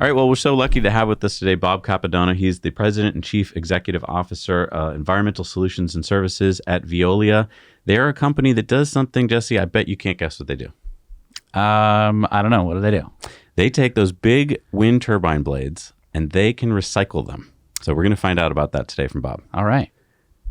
All right. Well, we're so lucky to have with us today Bob Capadona. He's the President and Chief Executive Officer, Environmental Solutions and Services at Veolia. They're a company that does something, Jesse, I bet you can't guess what they do. I don't know. What do they do? They take those big wind turbine blades and they can recycle them. So we're going to find out about that today from Bob. All right.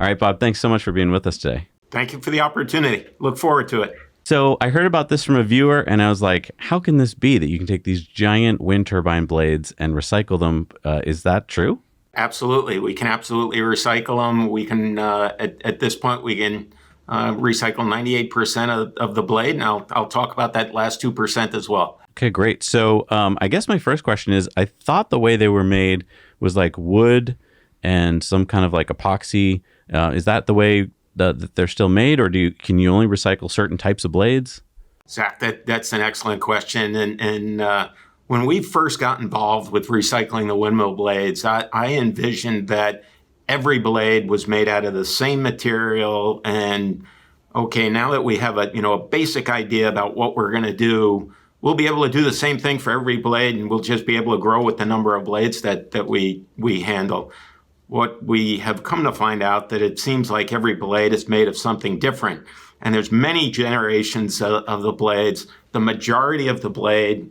All right, Bob, thanks so much for being with us today. Thank you for the opportunity. Look forward to it. So I heard about this from a viewer and I was like, how can this be that you can take these giant wind turbine blades and recycle them? Is that true? Absolutely. We can absolutely recycle them. We can, at this point, we can recycle 98% of the blade. And I'll talk about that last 2% as well. Okay, great. So I guess my first question is, I thought the way they were made was like wood and some kind of like epoxy. Is that the way that they're still made, or can you only recycle certain types of blades? Zach, that's an excellent question. And when we first got involved with recycling the windmill blades, I envisioned that every blade was made out of the same material. And okay, now that we have a basic idea about what we're going to do, we'll be able to do the same thing for every blade, and we'll just be able to grow with the number of blades that we handle. What we have come to find out that it seems like every blade is made of something different. And there's many generations of the blades. The majority of the blade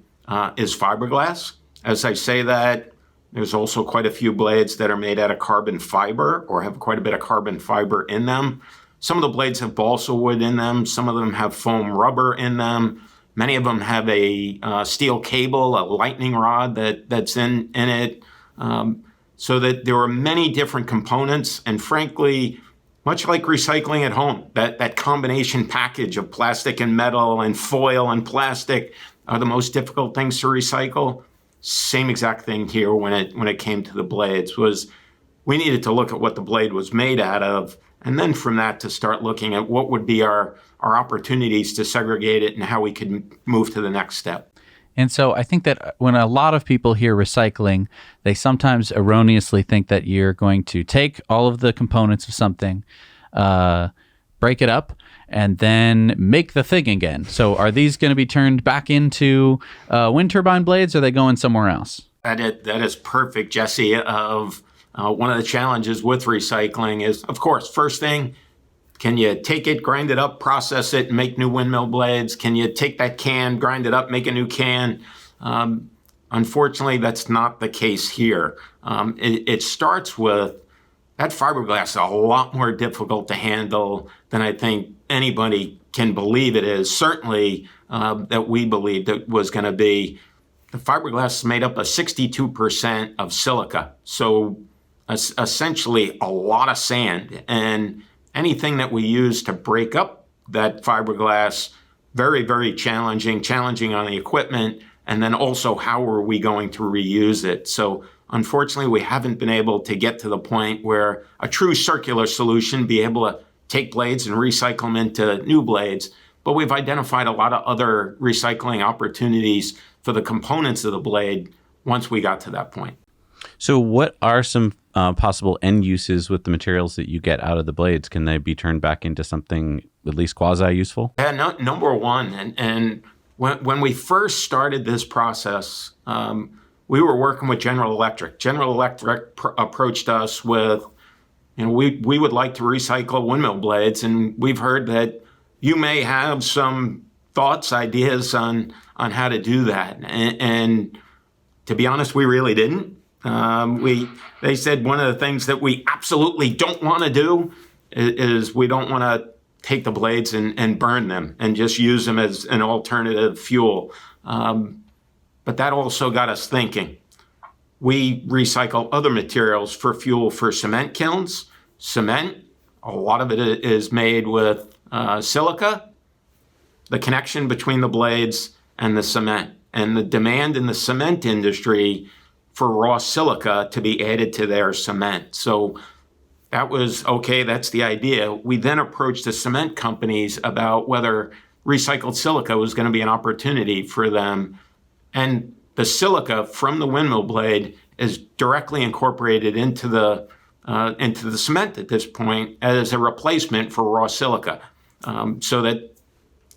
is fiberglass. As I say that, there's also quite a few blades that are made out of carbon fiber or have quite a bit of carbon fiber in them. Some of the blades have balsa wood in them. Some of them have foam rubber in them. Many of them have a steel cable, a lightning rod that's in it. So that there are many different components, and frankly, much like recycling at home, that combination package of plastic and metal and foil and plastic are the most difficult things to recycle. Same exact thing here when it came to the blades. Was we needed to look at what the blade was made out of, and then from that to start looking at what would be our opportunities to segregate it and how we could move to the next step. And so I think that when a lot of people hear recycling, they sometimes erroneously think that you're going to take all of the components of something, break it up, and then make the thing again. So are these going to be turned back into wind turbine blades, or are they going somewhere else? That is perfect, Jesse. One of the challenges with recycling is, of course, first thing, can you take it, grind it up, process it, and make new windmill blades? Can you take that can, grind it up, make a new can? Unfortunately, that's not the case here. It starts with that fiberglass is a lot more difficult to handle than I think anybody can believe it is. Certainly that we believed it was going to be. The fiberglass is made up of 62% of silica. So essentially a lot of sand, and anything that we use to break up that fiberglass, very, very challenging on the equipment. And then also, how are we going to reuse it? So unfortunately, we haven't been able to get to the point where a true circular solution, be able to take blades and recycle them into new blades. But we've identified a lot of other recycling opportunities for the components of the blade once we got to that point. So what are some possible end uses with the materials that you get out of the blades? Can they be turned back into something at least quasi-useful? Yeah, number one, and when we first started this process, we were working with General Electric. General Electric approached us with, we would like to recycle windmill blades, and we've heard that you may have some thoughts, ideas on how to do that. And to be honest, we really didn't. They said one of the things that we absolutely don't want to do is we don't want to take the blades and burn them and just use them as an alternative fuel. But that also got us thinking. We recycle other materials for fuel for cement kilns. Cement, a lot of it is made with silica, the connection between the blades and the cement, and the demand in the cement industry for raw silica to be added to their cement. So that was, okay, that's the idea. We then approached the cement companies about whether recycled silica was going to be an opportunity for them. And the silica from the windmill blade is directly incorporated into the cement at this point as a replacement for raw silica. So that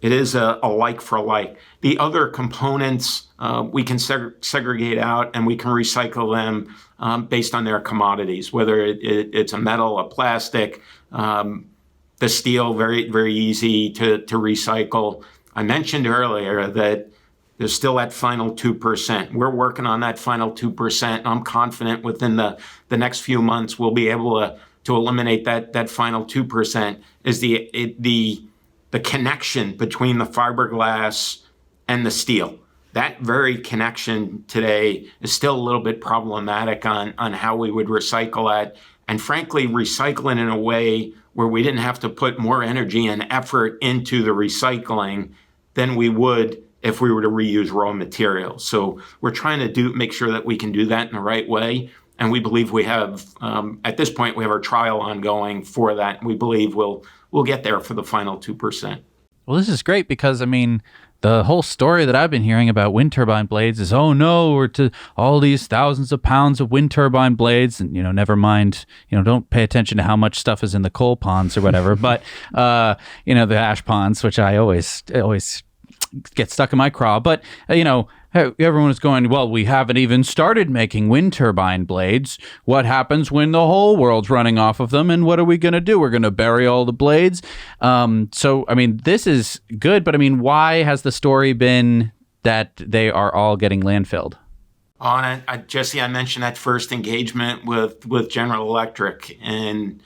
it is a like for like. The other components we can segregate out, and we can recycle them based on their commodities, whether it's a metal, a plastic, the steel, very, very easy to recycle. I mentioned earlier that there's still that final 2%. We're working on that final 2%. I'm confident within the next few months we'll be able to eliminate that final 2%. Is the connection between the fiberglass and the steel. That very connection today is still a little bit problematic on how we would recycle that. And frankly, recycle it in a way where we didn't have to put more energy and effort into the recycling than we would if we were to reuse raw materials. So we're trying to make sure that we can do that in the right way. And we believe we have, at this point, we have our trial ongoing for that. We believe we'll get there for the final 2%. Well, this is great because, I mean, the whole story that I've been hearing about wind turbine blades is, oh no, we're to all these thousands of pounds of wind turbine blades, and never mind, don't pay attention to how much stuff is in the coal ponds or whatever, but the ash ponds, which I always get stuck in my craw. But everyone is going, well, we haven't even started making wind turbine blades. What happens when the whole world's running off of them? And what are we going to do? We're going to bury all the blades. So, I mean, this is good, but I mean, why has the story been that they are all getting landfilled? Jesse, I mentioned that first engagement with General Electric and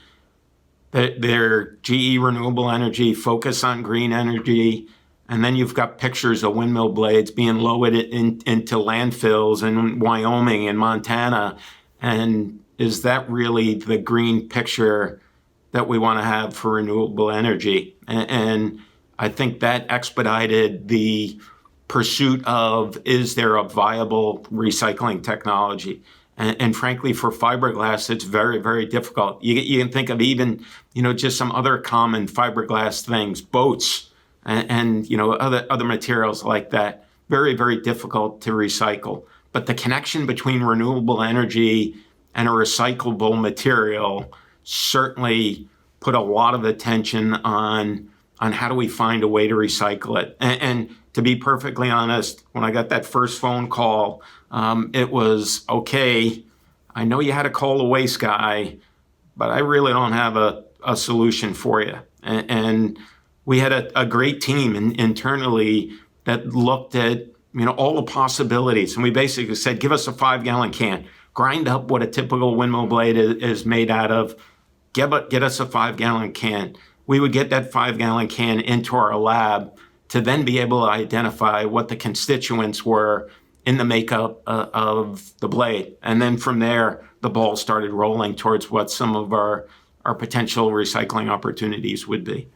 their GE Renewable Energy focus on green energy. And then you've got pictures of windmill blades being lowered into landfills in Wyoming and Montana. And is that really the green picture that we want to have for renewable energy? And I think that expedited the pursuit of, is there a viable recycling technology? And frankly, for fiberglass, it's very, very difficult. You can think of even, just some other common fiberglass things, boats, and other materials like that. Very, very difficult to recycle. But the connection between renewable energy and a recyclable material certainly put a lot of attention on how do we find a way to recycle it. And to be perfectly honest, when I got that first phone call, it was, okay, I know you had to call the waste guy, but I really don't have a solution for you. And we had a great team internally that looked at all the possibilities, and we basically said, give us a 5-gallon can, grind up what a typical windmill blade is made out of, get us a 5-gallon can. We would get that 5-gallon can into our lab to then be able to identify what the constituents were in the makeup of the blade, and then from there the ball started rolling towards what some of our potential recycling opportunities would be.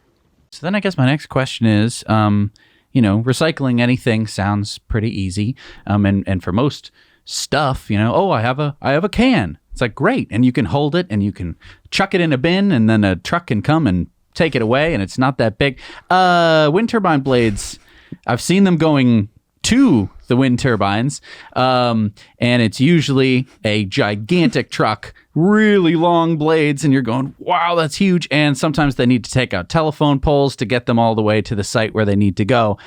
So then I guess my next question is, recycling anything sounds pretty easy. And for most stuff, I have a can. It's like, great. And you can hold it and you can chuck it in a bin, and then a truck can come and take it away, and it's not that big. Wind turbine blades, I've seen them going to the wind turbines, and it's usually a gigantic truck, really long blades, and you're going, wow, that's huge. And sometimes they need to take out telephone poles to get them all the way to the site where they need to go.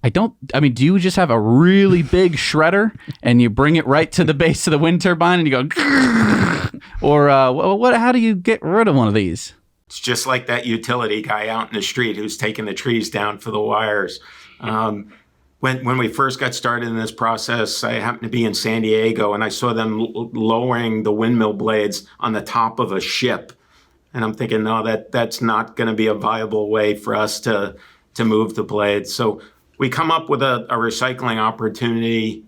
do you just have a really big shredder and you bring it right to the base of the wind turbine and you go, or how do you get rid of one of these? It's just like that utility guy out in the street who's taking the trees down for the wires. When we first got started in this process, I happened to be in San Diego and I saw them lowering the windmill blades on the top of a ship. And I'm thinking, no, that's not going to be a viable way for us to move the blades. So we come up with a recycling opportunity.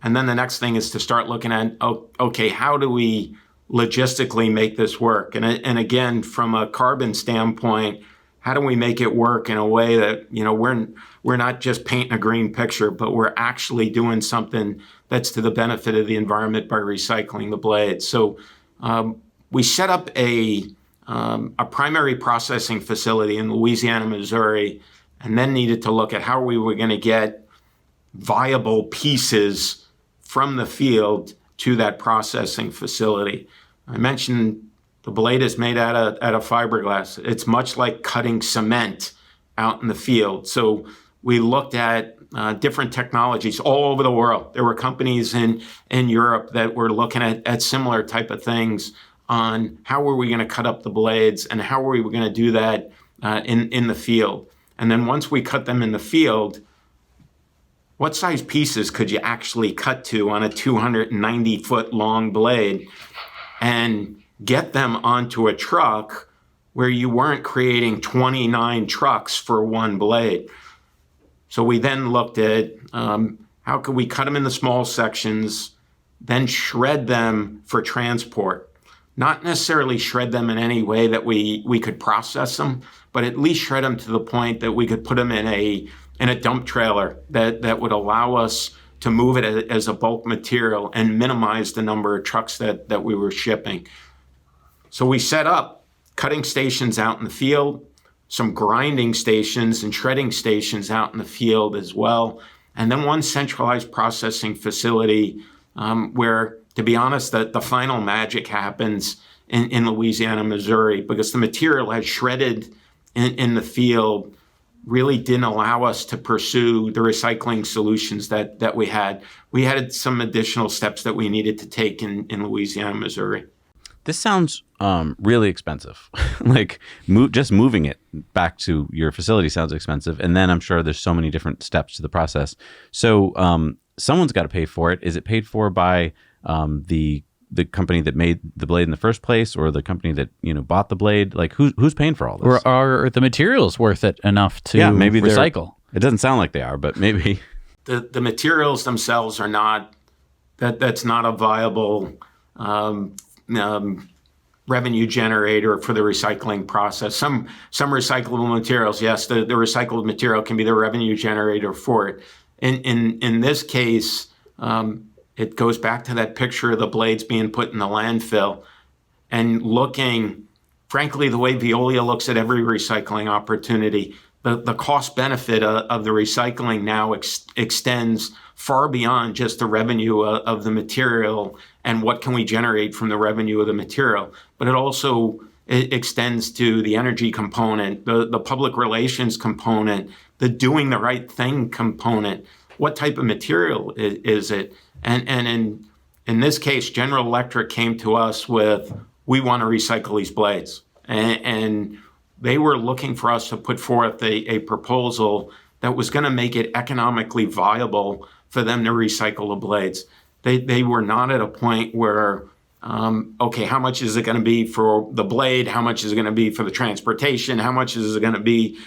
And then the next thing is to start looking at, okay, how do we logistically make this work? And again, from a carbon standpoint, how do we make it work in a way that, we're not just painting a green picture, but we're actually doing something that's to the benefit of the environment by recycling the blades. So we set up a primary processing facility in Louisiana, Missouri, and then needed to look at how we were going to get viable pieces from the field to that processing facility. I mentioned the blade is made out of fiberglass. It's much like cutting cement. out in the field. So we looked at different technologies all over the world. There were companies in Europe that were looking at similar type of things on how were we going to cut up the blades and how were we going to do that in the field. And then once we cut them in the field, what size pieces could you actually cut to on a 290-foot long blade and get them onto a truck where you weren't creating 29 trucks for one blade? So we then looked at how could we cut them into small sections, then shred them for transport. Not necessarily shred them in any way that we could process them, but at least shred them to the point that we could put them in a dump trailer that would allow us to move it as a bulk material and minimize the number of trucks that we were shipping. So we set up cutting stations out in the field, some grinding stations and shredding stations out in the field as well, and then one centralized processing facility where, to be honest, the final magic happens in Louisiana, Missouri, because the material has shredded in the field really didn't allow us to pursue the recycling solutions that we had. We had some additional steps that we needed to take in Louisiana, Missouri. This sounds really expensive. Like just moving it back to your facility sounds expensive. And then I'm sure there's so many different steps to the process. So someone's got to pay for it. Is it paid for by the company that made the blade in the first place, or the company that bought the blade? Like who's paying for all this? Or are the materials worth it enough to maybe recycle? It doesn't sound like they are, but maybe the materials themselves are not. That's not a viable revenue generator for the recycling process. Some recyclable materials, yes, the recycled material can be the revenue generator for it. In this case, it goes back to that picture of the blades being put in the landfill and looking, frankly, the way Veolia looks at every recycling opportunity. The cost benefit of the recycling now extends far beyond just the revenue of the material and what can we generate from the revenue of the material, but it extends to the energy component, the public relations component, the doing the right thing component. What type of material is it? And in this case, General Electric came to us with, we want to recycle these blades. And they were looking for us to put forth a proposal that was going to make it economically viable for them to recycle the blades. They were not at a point where, okay, how much is it going to be for the blade? How much is it going to be for the transportation? How much is it going to be?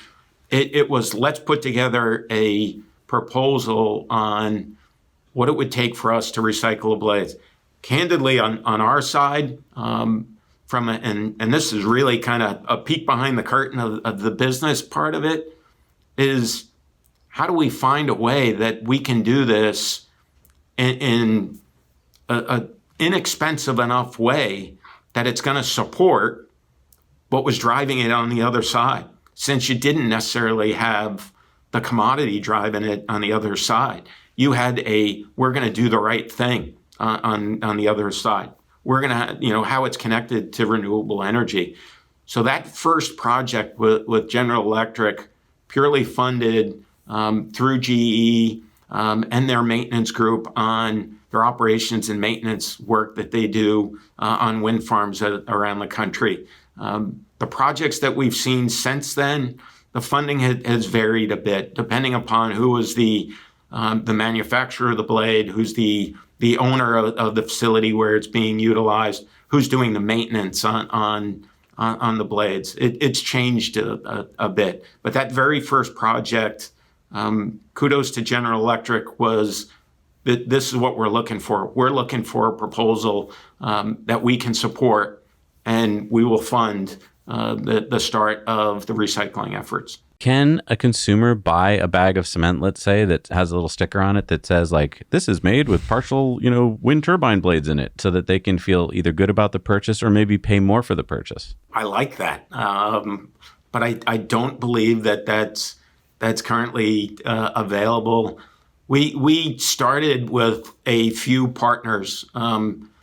It was, let's put together a proposal on what it would take for us to recycle the blades. Candidly, on our side, and this is really kind of a peek behind the curtain of the business part of it, is how do we find a way that we can do this in a inexpensive enough way that it's going to support what was driving it on the other side, since you didn't necessarily have the commodity driving it on the other side. You had we're going to do the right thing on the other side. We're going to, how it's connected to renewable energy. So that first project with General Electric, purely funded through GE and their maintenance group on their operations and maintenance work that they do on wind farms around the country. The projects that we've seen since then, the funding has varied a bit depending upon who was the manufacturer of the blade, who's the owner of the facility where it's being utilized, who's doing the maintenance on the blades. It's changed a bit. But that very first project, kudos to General Electric, was that this is what we're looking for. We're looking for a proposal that we can support, and we will fund the start of the recycling efforts. Can a consumer buy a bag of cement, let's say, that has a little sticker on it that says, like, this is made with partial, wind turbine blades in it, so that they can feel either good about the purchase or maybe pay more for the purchase? I like that. But I don't believe that's currently available. We started with a few partners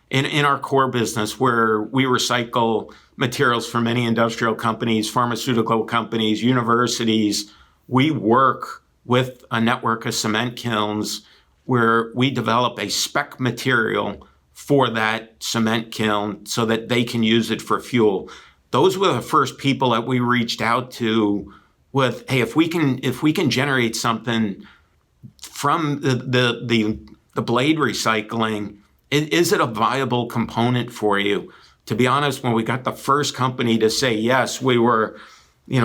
in our core business, where we recycle materials from many industrial companies, pharmaceutical companies, universities, we work with a network of cement kilns where we develop a spec material for that cement kiln so that they can use it for fuel. Those were the first people that we reached out to with, hey, if we can generate something from the blade recycling, is it a viable component for you? To be honest, when we got the first company to say yes, we were,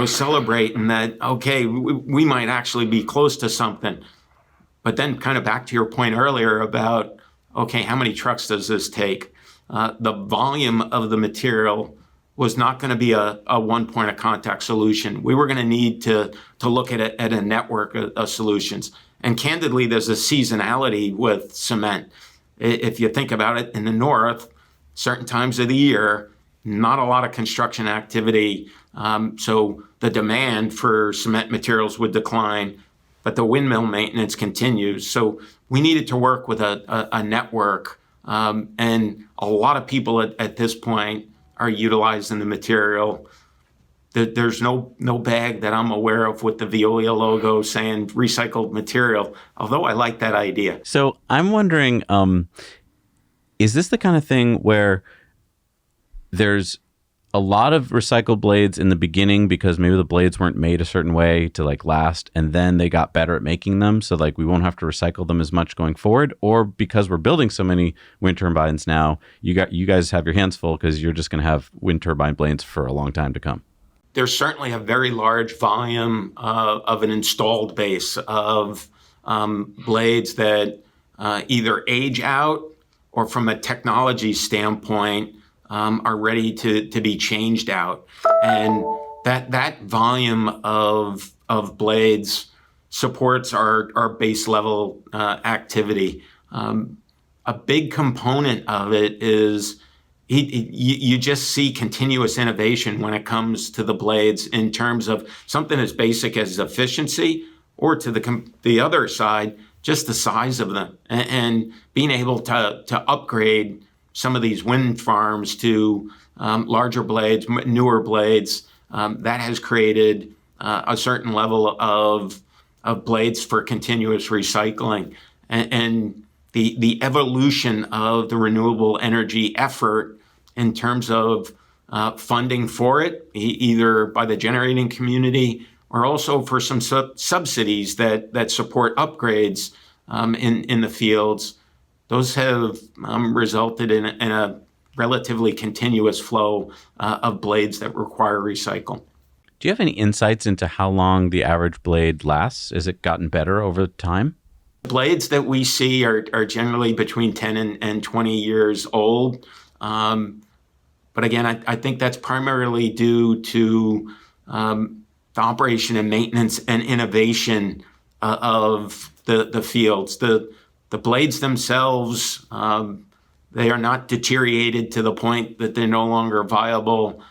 celebrating that, okay, we might actually be close to something. But then kind of back to your point earlier about, okay, how many trucks does this take? The volume of the material was not going to be a one point of contact solution. We were going to need to look at a network of solutions. And candidly, there's a seasonality with cement. If you think about it, in the north, certain times of the year, not a lot of construction activity. So the demand for cement materials would decline, but the windmill maintenance continues. So we needed to work with a network. And a lot of people at this point are utilizing the material. There's no bag that I'm aware of with the Veolia logo saying recycled material, although I like that idea. So I'm wondering, is this the kind of thing where there's a lot of recycled blades in the beginning because maybe the blades weren't made a certain way to last, and then they got better at making them, so we won't have to recycle them as much going forward? Or because we're building so many wind turbines now, you guys have your hands full because you're just going to have wind turbine blades for a long time to come? There's certainly a very large volume of an installed base of blades that either age out or from a technology standpoint are ready to be changed out. And that volume of blades supports our base level activity. A big component of it is you just see continuous innovation when it comes to the blades in terms of something as basic as efficiency, or to the other side, just the size of them, and being able to upgrade some of these wind farms to larger blades, newer blades. That has created a certain level of blades for continuous recycling. And the evolution of the renewable energy effort in terms of funding for it, either by the generating community or also for some subsidies that support upgrades in the fields, those have resulted in a relatively continuous flow of blades that require recycle. Do you have any insights into how long the average blade lasts? Has it gotten better over time? Blades that we see are generally between 10 and 20 years old. But again, I think that's primarily due to the operation and maintenance and innovation of the fields. The blades themselves, they are not deteriorated to the point that they're no longer viable,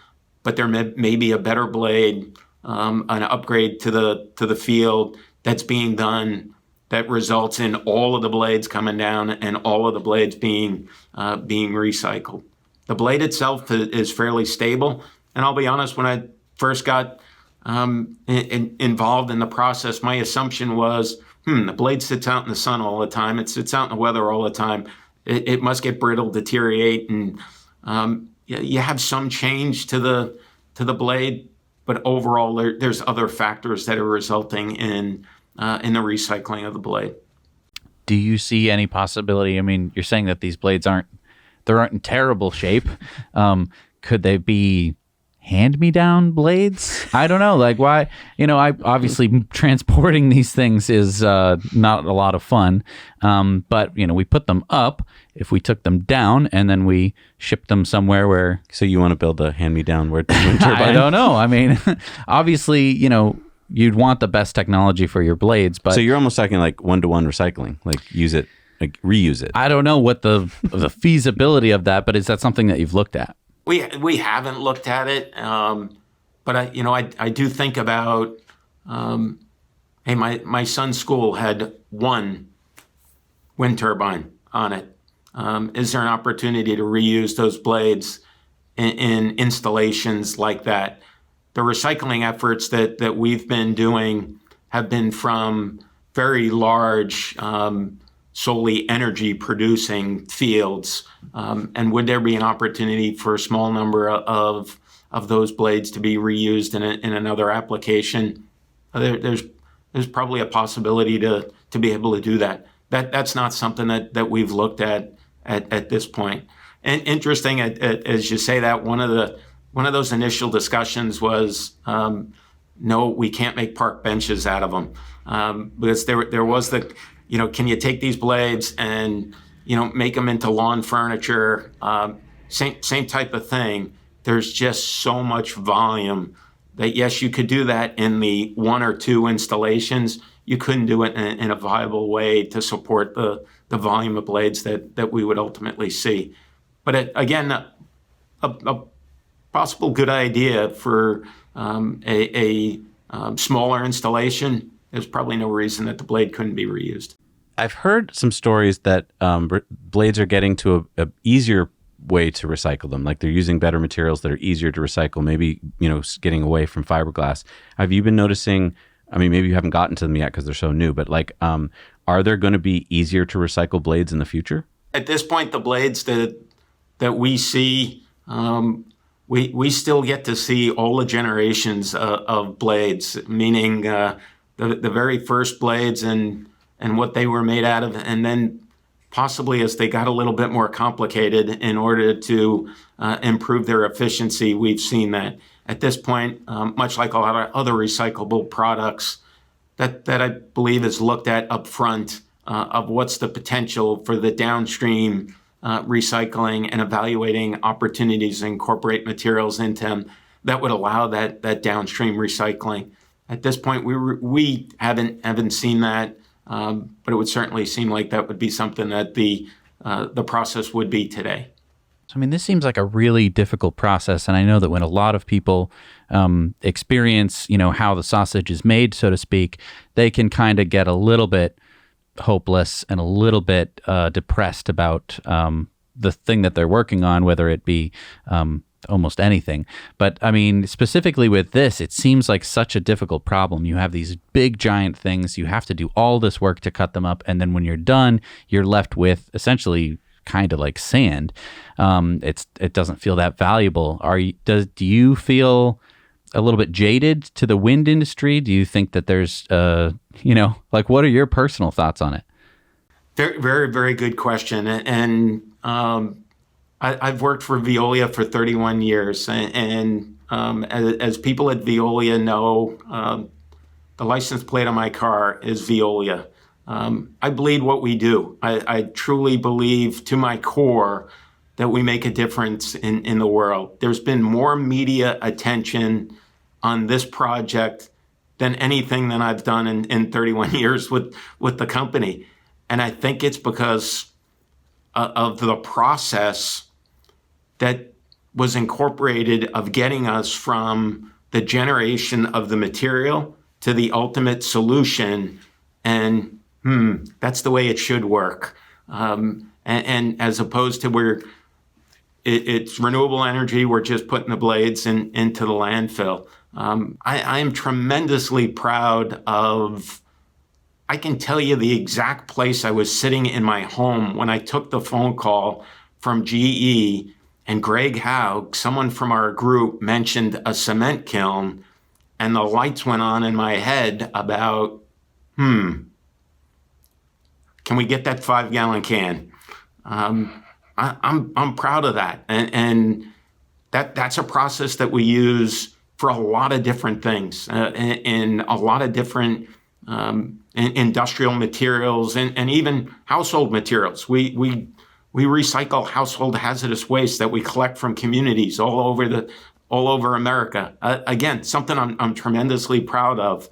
but there may be a better blade, an upgrade to the field that's being done that results in all of the blades coming down and all of the blades being recycled. The blade itself is fairly stable, and I'll be honest, when I first got involved in the process, my assumption was, the blade sits out in the sun all the time. It sits out in the weather all the time. It must get brittle, deteriorate, and you have some change to the blade, but overall there's other factors that are resulting in the recycling of the blade. Do you see any possibility? I mean, you're saying that these blades aren't in terrible shape. Could they be hand-me-down blades? I don't know. Why? I obviously transporting these things is not a lot of fun. But we put them up. If we took them down and then we shipped them somewhere where. So you want to build a hand-me-down wind turbine? I don't know. I mean, obviously, you'd want the best technology for your blades, but. So you're almost talking one-to-one recycling, use it, reuse it. I don't know what the feasibility of that, but is that something that you've looked at? We haven't looked at it, but I do think about, hey, my son's school had one wind turbine on it. is there an opportunity to reuse those blades in installations like that? The recycling efforts that we've been doing have been from very large, solely energy producing fields. And would there be an opportunity for a small number of those blades to be reused in another application? There's probably a possibility to be able to do that. That's not something that we've looked at this point. And interesting, as you say that, one of those initial discussions was, no, we can't make park benches out of them, because there was can you take these blades and make them into lawn furniture? Same type of thing. There's just so much volume that yes, you could do that in the one or two installations. You couldn't do it in a viable way to support the volume of blades that we would ultimately see. But again, a possible good idea for a smaller installation. There's probably no reason that the blade couldn't be reused. I've heard some stories that blades are getting to a easier way to recycle them. Like they're using better materials that are easier to recycle, maybe, getting away from fiberglass. Have you been noticing, maybe you haven't gotten to them yet because they're so new, but are there going to be easier to recycle blades in the future? At this point, the blades that we see, we still get to see all the generations of blades, meaning the very first blades and what they were made out of, and then possibly as they got a little bit more complicated in order to improve their efficiency, we've seen that. At this point, much like a lot of other recyclable products, that I believe is looked at up front of what's the potential for the downstream recycling and evaluating opportunities to incorporate materials into them that would allow that downstream recycling. At this point, we haven't seen that. But it would certainly seem like that would be something that the process would be today. So, this seems like a really difficult process, and I know that when a lot of people experience, how the sausage is made, so to speak, they can kind of get a little bit hopeless and a little bit depressed about the thing that they're working on, whether it be almost anything. But specifically with this, it seems like such a difficult problem. You have these big giant things, you have to do all this work to cut them up, and then when you're done, you're left with essentially kind of like sand. It doesn't feel that valuable. Do you feel a little bit jaded to the wind industry? Do you think that there's what are your personal thoughts on it? Very, very, very good question. And I've worked for Veolia for 31 years, and as people at Veolia know, the license plate on my car is Veolia. I bleed what we do. I truly believe to my core that we make a difference in the world. There's been more media attention on this project than anything that I've done in 31 years with the company. And I think it's because of the process that was incorporated of getting us from the generation of the material to the ultimate solution. And that's the way it should work. And as opposed to where it's renewable energy, we're just putting the blades into the landfill. I am tremendously proud of, I can tell you the exact place I was sitting in my home when I took the phone call from GE. And Greg Howe, someone from our group, mentioned a cement kiln, and the lights went on in my head about, can we get that 5-gallon can? I'm proud of that, and that's a process that we use for a lot of different things, in a lot of different industrial materials and even household materials. We recycle household hazardous waste that we collect from communities all over America. Again, something I'm tremendously proud of.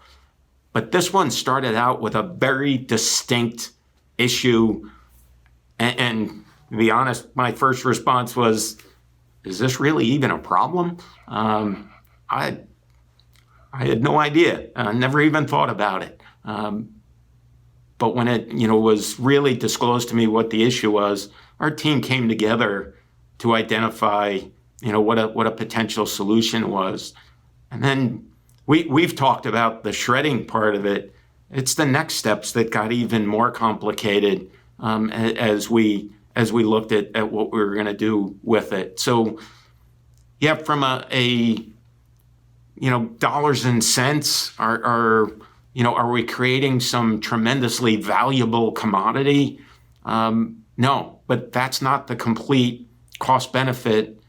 But this one started out with a very distinct issue. And to be honest, my first response was, is this really even a problem? I had no idea. I never even thought about it. But when it was really disclosed to me what the issue was, our team came together to identify, what a potential solution was. And then we've talked about the shredding part of it. It's the next steps that got even more complicated as we looked at what we were going to do with it. So, yeah, from a dollars and cents, are we creating some tremendously valuable commodity? No, but that's not the complete cost benefit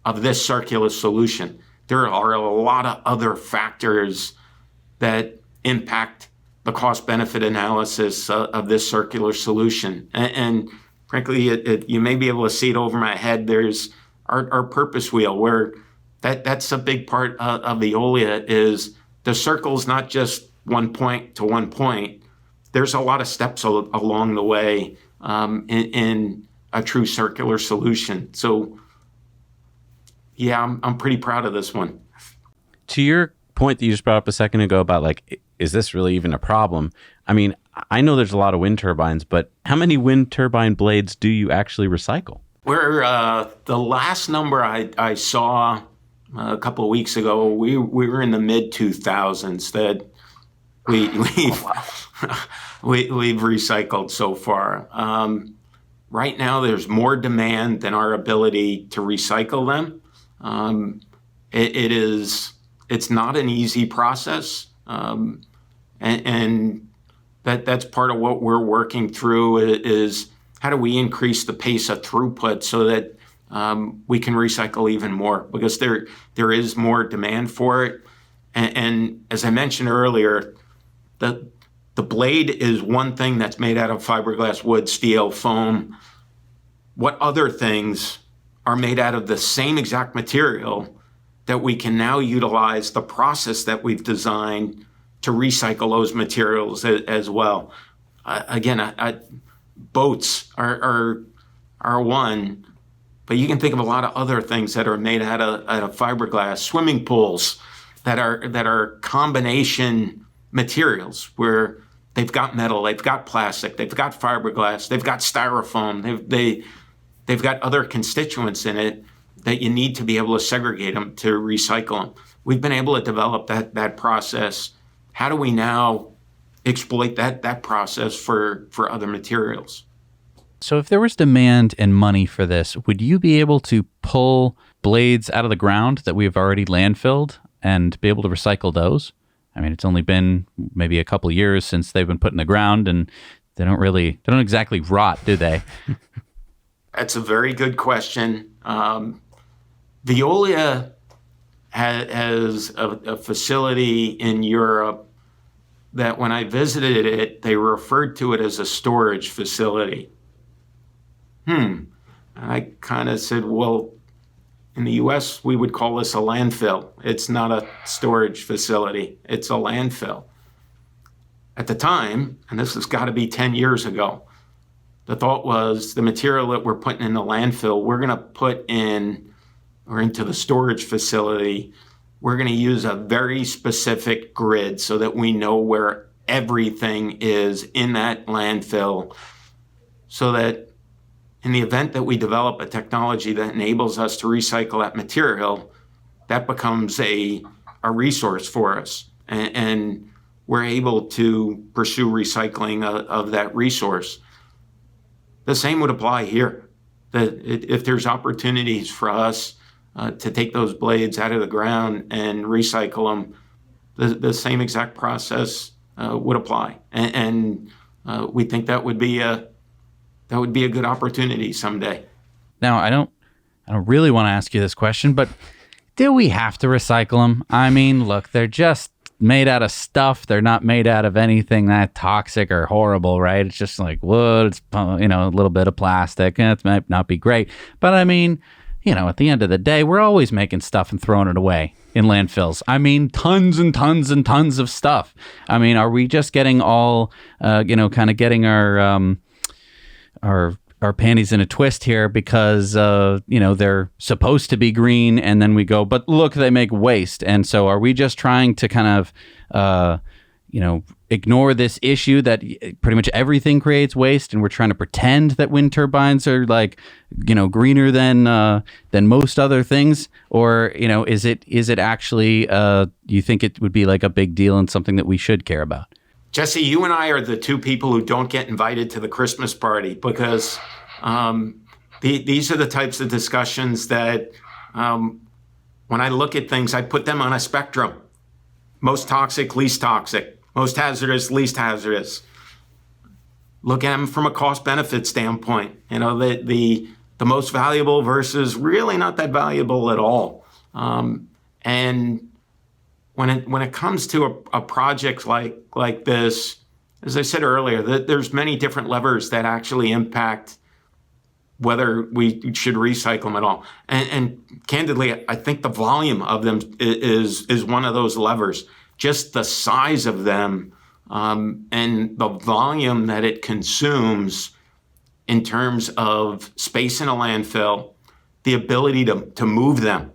of this circular solution. There are a lot of other factors that impact the cost benefit analysis of this circular solution. And frankly, you may be able to see it over my head. There's our purpose wheel, where that's a big part of Veolia. Is the circle's not just one point to one point. There's a lot of steps along the way in a true circular solution. So, yeah, I'm pretty proud of this one. To your point that you just brought up a second ago about like, is this really even a problem? I mean, I know there's a lot of wind turbines, but how many wind turbine blades do you actually recycle? The last number I saw a couple of weeks ago, we were in the mid 2000s that we've recycled so far. Right now, there's more demand than our ability to recycle them. It's not an easy process, and that's part of what we're working through is how do we increase the pace of throughput so that we can recycle even more, because there is more demand for it. And as I mentioned earlier, the blade is one thing that's made out of fiberglass, wood, steel, foam. What other things are made out of the same exact material that we can now utilize the process that we've designed to recycle those materials as well? Boats are one, but you can think of a lot of other things that are made out of fiberglass. Swimming pools that are combination materials where they've got metal, they've got plastic, they've got fiberglass, they've got styrofoam, they've got other constituents in it that you need to be able to segregate them to recycle them. We've been able to develop that process. How do we now exploit that process for other materials? So if there was demand and money for this, would you be able to pull blades out of the ground that we have already landfilled and be able to recycle those? I mean, it's only been maybe a couple years since they've been put in the ground, and they don't exactly rot, do they? That's a very good question. Veolia has a facility in Europe that when I visited it, they referred to it as a storage facility. And I kind of said, well, in the US, we would call this a landfill. It's not a storage facility. It's a landfill. At the time, and this has got to be 10 years ago, the thought was the material that we're putting in the landfill, we're going to put in or into the storage facility. We're going to use a very specific grid so that we know where everything is in that landfill, so that in the event that we develop a technology that enables us to recycle that material, that becomes a resource for us. And we're able to pursue recycling of that resource. The same would apply here. That if there's opportunities for us to take those blades out of the ground and recycle them, the same exact process would apply. And we think that would be a good opportunity someday. Now, I don't really want to ask you this question, but do we have to recycle them? I mean, look, they're just made out of stuff. They're not made out of anything that toxic or horrible, right? It's just like wood, it's, a little bit of plastic, and it might not be great. But I mean, at the end of the day, we're always making stuff and throwing it away in landfills. I mean, tons and tons and tons of stuff. I mean, are we just getting all, kind of getting our panties in a twist here because, they're supposed to be green, and then we go, but look, they make waste. And so are we just trying to kind of, ignore this issue that pretty much everything creates waste, and we're trying to pretend that wind turbines are like, greener than most other things? Or, is it actually, you think it would be like a big deal and something that we should care about? Jesse, you and I are the two people who don't get invited to the Christmas party, because these are the types of discussions that when I look at things, I put them on a spectrum. Most toxic, least toxic. Most hazardous, least hazardous. Look at them from a cost-benefit standpoint. The most valuable versus really not that valuable at all. And when it comes to a project like this, as I said earlier, there's many different levers that actually impact whether we should recycle them at all. And candidly, I think the volume of them is one of those levers. Just the size of them and the volume that it consumes in terms of space in a landfill, the ability to move them,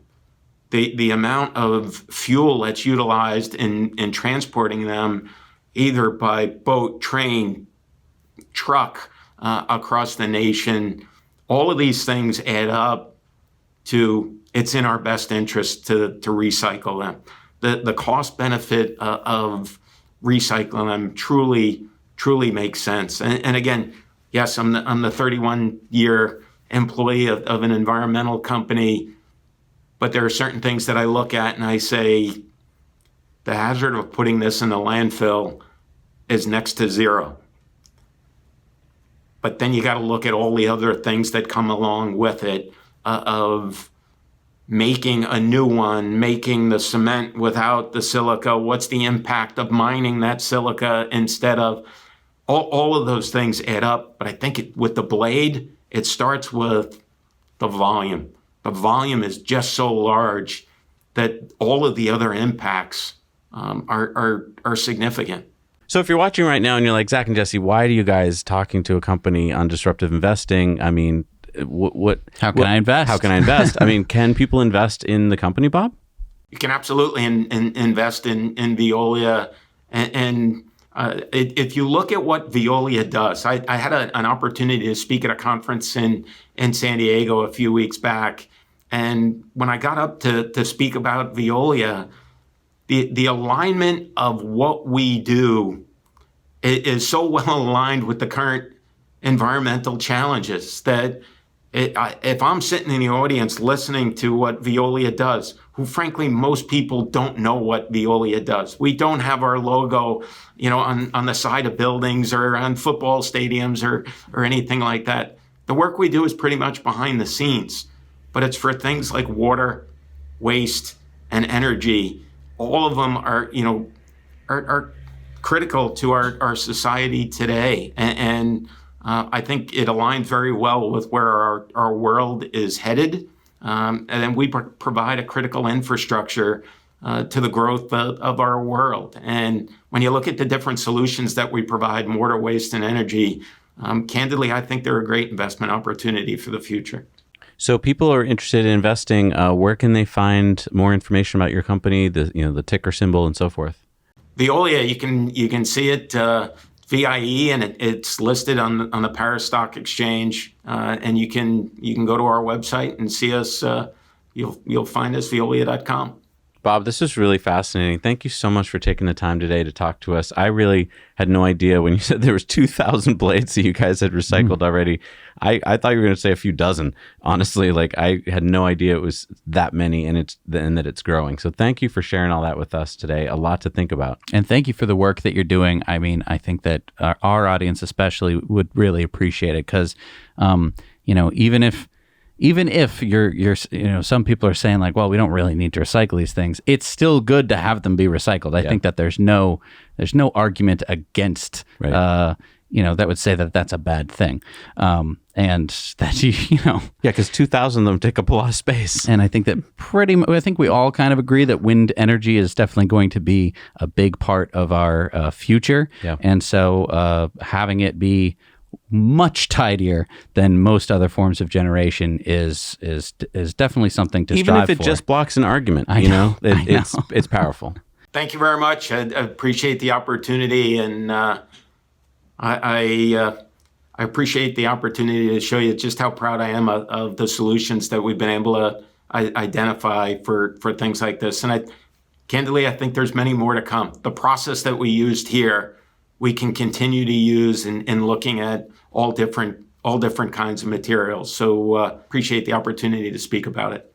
the amount of fuel that's utilized in transporting them, either by boat, train, truck across the nation. All of these things add up to it's in our best interest to recycle them. The cost benefit of recycling them truly makes sense. And again, yes, I'm the 31-year employee of an environmental company, but there are certain things that I look at and I say, the hazard of putting this in the landfill is next to zero. But then you got to look at all the other things that come along with it, of making a new one, making the cement without the silica. What's the impact of mining that silica instead of all of those things add up. But I think with the blade, it starts with the volume. The volume is just so large that all of the other impacts are significant. So if you're watching right now and you're like, Zach and Jesse, why are you guys talking to a company on disruptive investing? I mean, how can I invest? How can I invest? I mean, can people invest in the company, Bob? You can absolutely invest in Veolia. And if you look at what Veolia does, I had an opportunity to speak at a conference in San Diego a few weeks back. And when I got up to speak about Veolia, the alignment of what we do is so well aligned with the current environmental challenges that if I'm sitting in the audience listening to what Veolia does, who frankly most people don't know what Veolia does. We don't have our logo, on the side of buildings or on football stadiums or anything like that. The work we do is pretty much behind the scenes, but it's for things like water, waste, and energy. All of them are critical to our society today. And I think it aligns very well with where our world is headed. And then we provide a critical infrastructure to the growth of our world. And when you look at the different solutions that we provide in water, waste, and energy, candidly, I think they're a great investment opportunity for the future. So people are interested in investing. Where can they find more information about your company, the ticker symbol and so forth? Veolia, you can see it VIE, and it's listed on the Paris Stock Exchange. And you can go to our website and see us. You'll find us Veolia.com. Bob, this was really fascinating. Thank you so much for taking the time today to talk to us. I really had no idea when you said there was 2,000 blades that you guys had recycled already. I thought you were going to say a few dozen. Honestly, I had no idea it was that many and that it's growing. So thank you for sharing all that with us today. A lot to think about. And thank you for the work that you're doing. I mean, I think that our audience especially would really appreciate it because, even if you're some people are saying like, well, we don't really need to recycle these things. It's still good to have them be recycled. I think that there's no argument against, that would say that that's a bad thing. And that, because 2,000 of them take up a lot of space. And I think that I think we all kind of agree that wind energy is definitely going to be a big part of our future. Yeah. And so having it be much tidier than most other forms of generation is definitely something to strive for. Even if it just blocks an argument, I know. it's powerful. Thank you very much. I appreciate the opportunity, and I appreciate the opportunity to show you just how proud I am of the solutions that we've been able to identify for things like this. And candidly, I think there's many more to come. The process that we used here, we can continue to use in looking at all different kinds of materials. So appreciate the opportunity to speak about it.